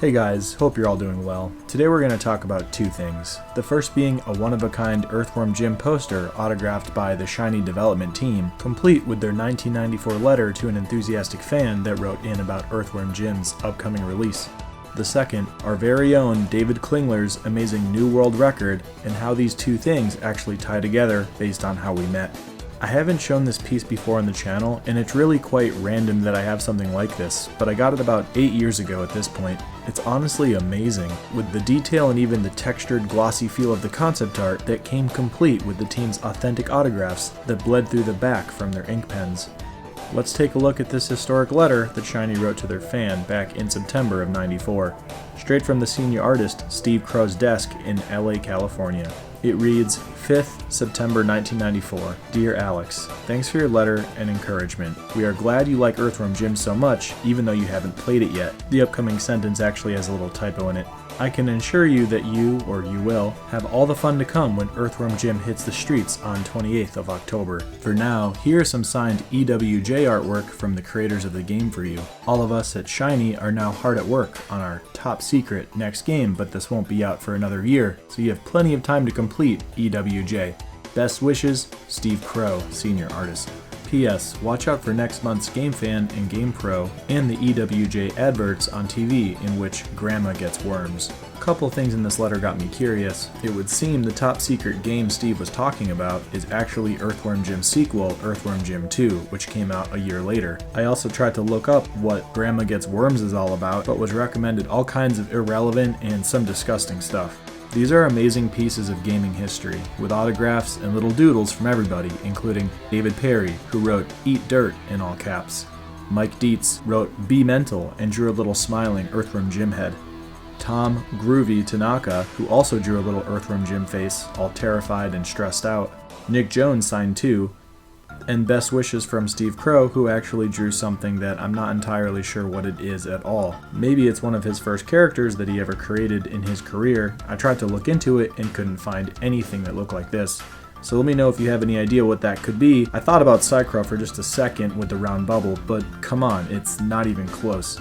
Hey guys, hope you're all doing well. Today we're going to talk about two things. The first being a one-of-a-kind Earthworm Jim poster autographed by the Shiny development team, complete with their 1994 letter to an enthusiastic fan that wrote in about Earthworm Jim's upcoming release. The second, our very own David Klingler's amazing new world record and how these two things actually tie together based on how we met. I haven't shown this piece before on the channel, and it's really quite random that I have something like this, but I got it about 8 years ago at this point. It's honestly amazing, with the detail and even the textured, glossy feel of the concept art that came complete with the team's authentic autographs that bled through the back from their ink pens. Let's take a look at this historic letter that Shiny wrote to their fan back in September of '94, straight from the senior artist Steve Crow's desk in LA, California. It reads, 5th September 1994. Dear Alex, thanks for your letter and encouragement. We are glad you like Earthworm Jim so much, even though you haven't played it yet. The upcoming sentence actually has a little typo in it. I can assure you that you, or you will, have all the fun to come when Earthworm Jim hits the streets on 28th of October. For now, here is some signed EWJ artwork from the creators of the game for you. All of us at Shiny are now hard at work on our top secret next game, but this won't be out for another year, so you have plenty of time to complete EWJ. Best wishes, Steve Crow, senior artist. P.S. Watch out for next month's GameFan and GamePro and the EWJ adverts on TV in which Grandma gets worms. A couple things in this letter got me curious. It would seem the top secret game Steve was talking about is actually Earthworm Jim's sequel, Earthworm Jim 2, which came out a year later. I also tried to look up what Grandma Gets Worms is all about, but was recommended all kinds of irrelevant and some disgusting stuff. These are amazing pieces of gaming history, with autographs and little doodles from everybody, including David Perry, who wrote "Eat Dirt" in all caps. Mike Dietz wrote "Be Mental" and drew a little smiling Earthworm Jim head. Tom "Groovy" Tanaka, who also drew a little Earthworm Jim face, all terrified and stressed out. Nick Jones signed too. And best wishes from Steve Crow, who actually drew something that I'm not entirely sure what it is at all. Maybe it's one of his first characters that he ever created in his career. I tried to look into it and couldn't find anything that looked like this. So let me know if you have any idea what that could be. I thought about Psychro for just a second with the round bubble, but come on, it's not even close.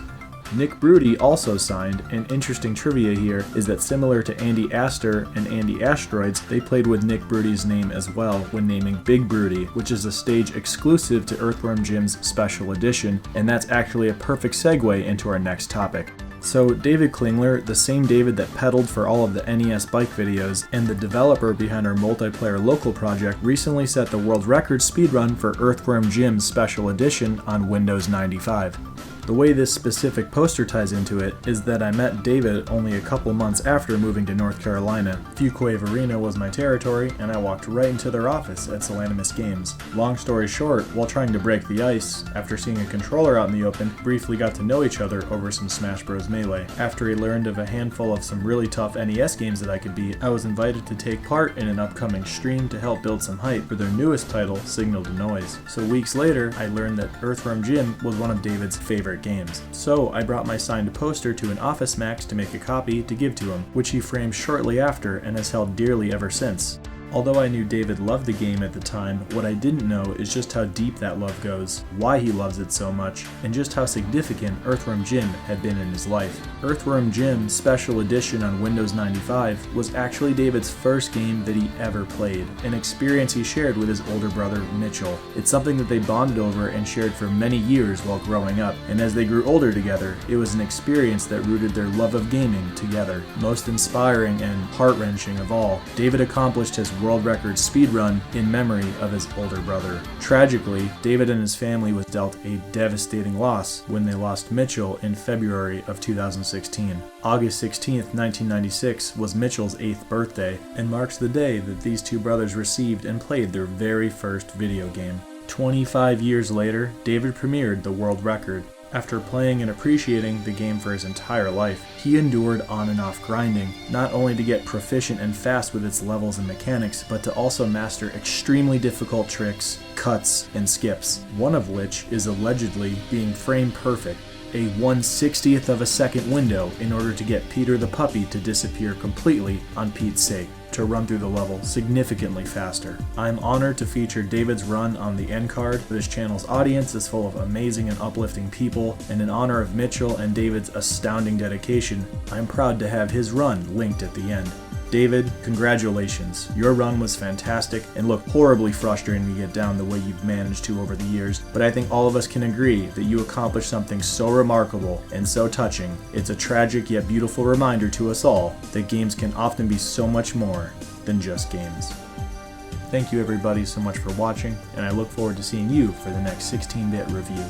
Nick Broody also signed, and interesting trivia here is that similar to Andy Astor and Andy Asteroids, they played with Nick Broody's name as well when naming Big Broody, which is a stage exclusive to Earthworm Jim's Special Edition, and that's actually a perfect segue into our next topic. So David Klingler, the same David that pedaled for all of the NES bike videos, and the developer behind our multiplayer local project, recently set the world record speedrun for Earthworm Jim's Special Edition on Windows 95. The way this specific poster ties into it is that I met David only a couple months after moving to North Carolina. Fuquay Arena was my territory, and I walked right into their office at Solanimus Games. Long story short, while trying to break the ice, after seeing a controller out in the open, briefly got to know each other over some Smash Bros. Melee. After he learned of a handful of some really tough NES games that I could beat, I was invited to take part in an upcoming stream to help build some hype for their newest title, Signal to Noise. So weeks later, I learned that Earthworm Jim was one of David's favorite games. So I brought my signed poster to an Office Max to make a copy to give to him, which he framed shortly after and has held dearly ever since. Although I knew David loved the game at the time, what I didn't know is just how deep that love goes, why he loves it so much, and just how significant Earthworm Jim had been in his life. Earthworm Jim Special Edition on Windows 95 was actually David's first game that he ever played, an experience he shared with his older brother Mitchell. It's something that they bonded over and shared for many years while growing up, and as they grew older together, it was an experience that rooted their love of gaming together. Most inspiring and heart-wrenching of all, David accomplished his world record speedrun in memory of his older brother. Tragically, David and his family was dealt a devastating loss when they lost Mitchell in February of 2016. August 16th, 1996 was Mitchell's 8th birthday, and marks the day that these two brothers received and played their very first video game. 25 years later, David premiered the world record. After playing and appreciating the game for his entire life, he endured on and off grinding, not only to get proficient and fast with its levels and mechanics, but to also master extremely difficult tricks, cuts, and skips, one of which is allegedly being frame perfect. a 1/60th of a second window in order to get Peter the puppy to disappear completely on Pete's sake, to run through the level significantly faster. I'm honored to feature David's run on the end card. This channel's audience is full of amazing and uplifting people, and in honor of Mitchell and David's astounding dedication, I'm proud to have his run linked at the end. David, congratulations. Your run was fantastic and looked horribly frustrating to get down the way you've managed to over the years, but I think all of us can agree that you accomplished something so remarkable and so touching. It's a tragic yet beautiful reminder to us all that games can often be so much more than just games. Thank you everybody so much for watching, and I look forward to seeing you for the next 16-bit review.